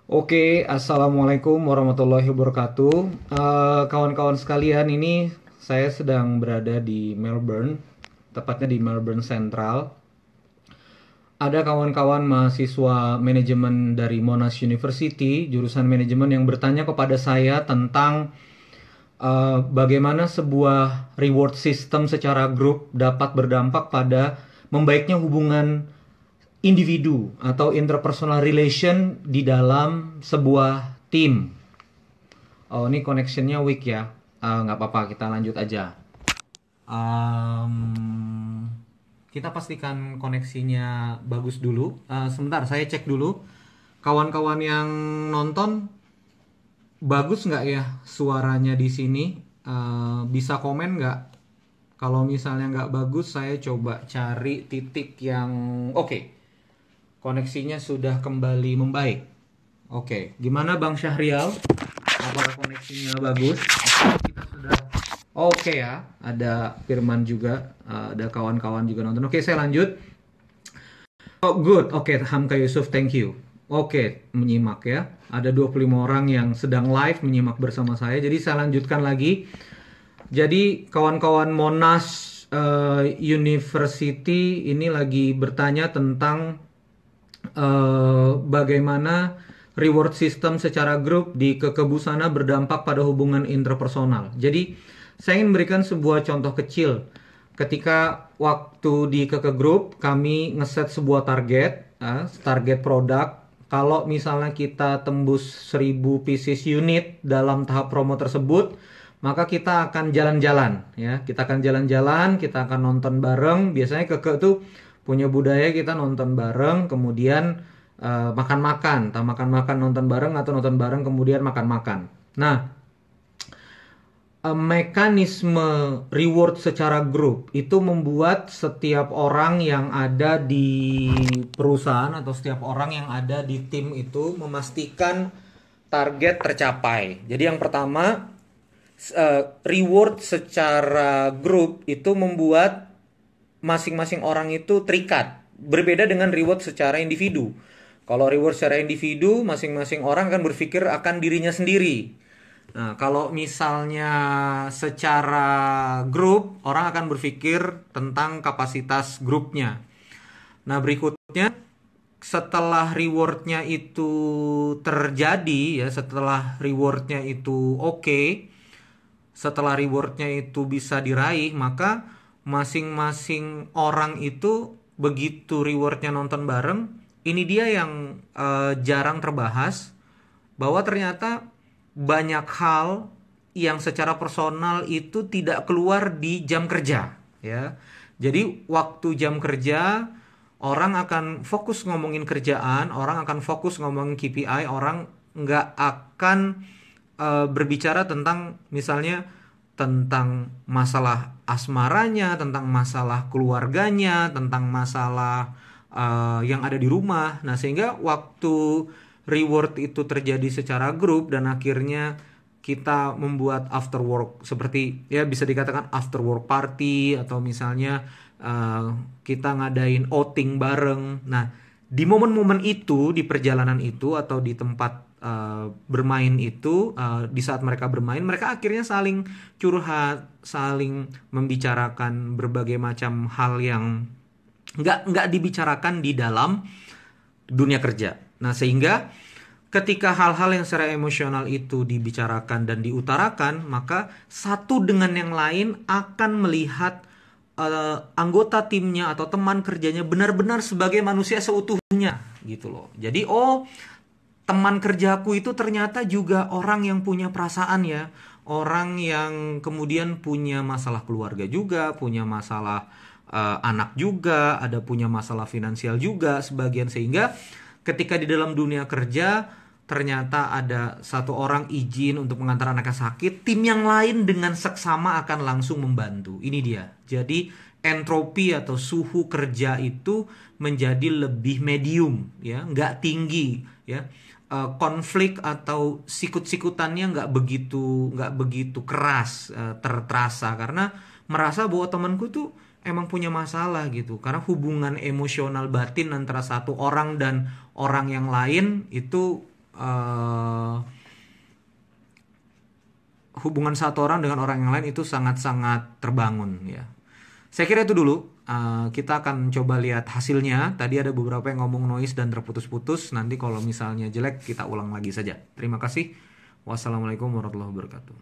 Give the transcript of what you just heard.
Oke, assalamualaikum warahmatullahi wabarakatuh. Kawan-kawan sekalian, ini saya sedang berada di Melbourne, tepatnya di Melbourne Central. Ada kawan-kawan mahasiswa manajemen dari Monash University, jurusan manajemen yang bertanya kepada saya tentang bagaimana sebuah reward system secara grup dapat berdampak pada membaiknya hubungan individu atau interpersonal relation di dalam sebuah tim. Oh, ini connectionnya weak ya. Nggak apa-apa, kita lanjut aja. Um, kita pastikan koneksinya bagus dulu. Sebentar, saya cek dulu. Kawan-kawan yang nonton, bagus nggak ya suaranya di sini? Bisa komen nggak? Kalau misalnya nggak bagus, saya coba cari titik yang oke. Koneksinya sudah kembali membaik. Oke, gimana Bang Syahrial? Apakah koneksinya bagus? Kita sudah oke ya. Ada Firman juga, ada kawan-kawan juga nonton. Oke, saya lanjut. Oh, good. Oke, Hamka Yusuf, thank you. Oke, menyimak ya. Ada 25 orang yang sedang live menyimak bersama saya. Jadi saya lanjutkan lagi. Jadi kawan-kawan Monash University ini lagi bertanya tentang bagaimana reward system secara grup di Kekebusana berdampak pada hubungan interpersonal. Jadi, saya ingin memberikan sebuah contoh kecil. Ketika waktu di Keke Group, kami ngeset sebuah target produk. Kalau misalnya kita tembus 1000 pieces unit dalam tahap promo tersebut, maka kita akan jalan-jalan ya. Kita akan jalan-jalan, kita akan nonton bareng. Biasanya Keke tuh punya budaya kita nonton bareng, kemudian makan-makan, entah makan-makan nonton bareng atau nonton bareng kemudian makan-makan. Nah, mekanisme reward secara grup itu membuat setiap orang yang ada di perusahaan atau setiap orang yang ada di tim itu memastikan target tercapai. Jadi yang pertama, reward secara grup itu membuat masing-masing orang itu terikat. Berbeda dengan reward secara individu. Kalau reward secara individu, masing-masing orang akan berpikir akan dirinya sendiri. Nah, kalau misalnya secara grup, orang akan berpikir tentang kapasitas grupnya. Nah, berikutnya, setelah rewardnya itu terjadi, ya, setelah rewardnya itu oke, setelah rewardnya itu bisa diraih, maka masing-masing orang itu begitu rewardnya nonton bareng, ini dia yang jarang terbahas, bahwa ternyata banyak hal yang secara personal itu tidak keluar di jam kerja ya. Jadi waktu jam kerja orang akan fokus ngomongin kerjaan, orang akan fokus ngomongin KPI, orang nggak akan berbicara tentang misalnya tentang masalah asmaranya, tentang masalah keluarganya, tentang masalah yang ada di rumah. Nah, sehingga waktu reward itu terjadi secara grup dan akhirnya kita membuat after work seperti ya bisa dikatakan after work party atau misalnya kita ngadain outing bareng. Nah, di momen-momen itu, di perjalanan itu atau di tempat bermain itu, di saat mereka bermain, mereka akhirnya saling curhat, saling membicarakan berbagai macam hal yang nggak dibicarakan di dalam dunia kerja. Nah, sehingga ketika hal-hal yang secara emosional itu dibicarakan dan diutarakan, maka satu dengan yang lain akan melihat anggota timnya atau teman kerjanya benar-benar sebagai manusia seutuhnya gitu loh. Jadi teman kerjaku itu ternyata juga orang yang punya perasaan ya. Orang yang kemudian punya masalah keluarga juga, punya masalah anak juga, ada punya masalah finansial juga sebagian. Sehingga ketika di dalam dunia kerja ternyata ada satu orang izin untuk mengantar anaknya sakit, tim yang lain dengan seksama akan langsung membantu. Ini dia. Jadi entropi atau suhu kerja itu menjadi lebih medium ya, nggak tinggi ya. Konflik atau sikut-sikutannya nggak begitu keras terasa karena merasa bahwa temanku tuh emang punya masalah gitu, karena hubungan emosional batin antara satu orang dan orang yang lain itu eh, hubungan satu orang dengan orang yang lain itu sangat-sangat terbangun ya. Saya kira itu dulu. Kita akan coba lihat hasilnya. Tadi ada beberapa yang ngomong noise dan terputus-putus. Nanti kalau misalnya jelek kita ulang lagi saja. Terima kasih. Wassalamualaikum warahmatullahi wabarakatuh.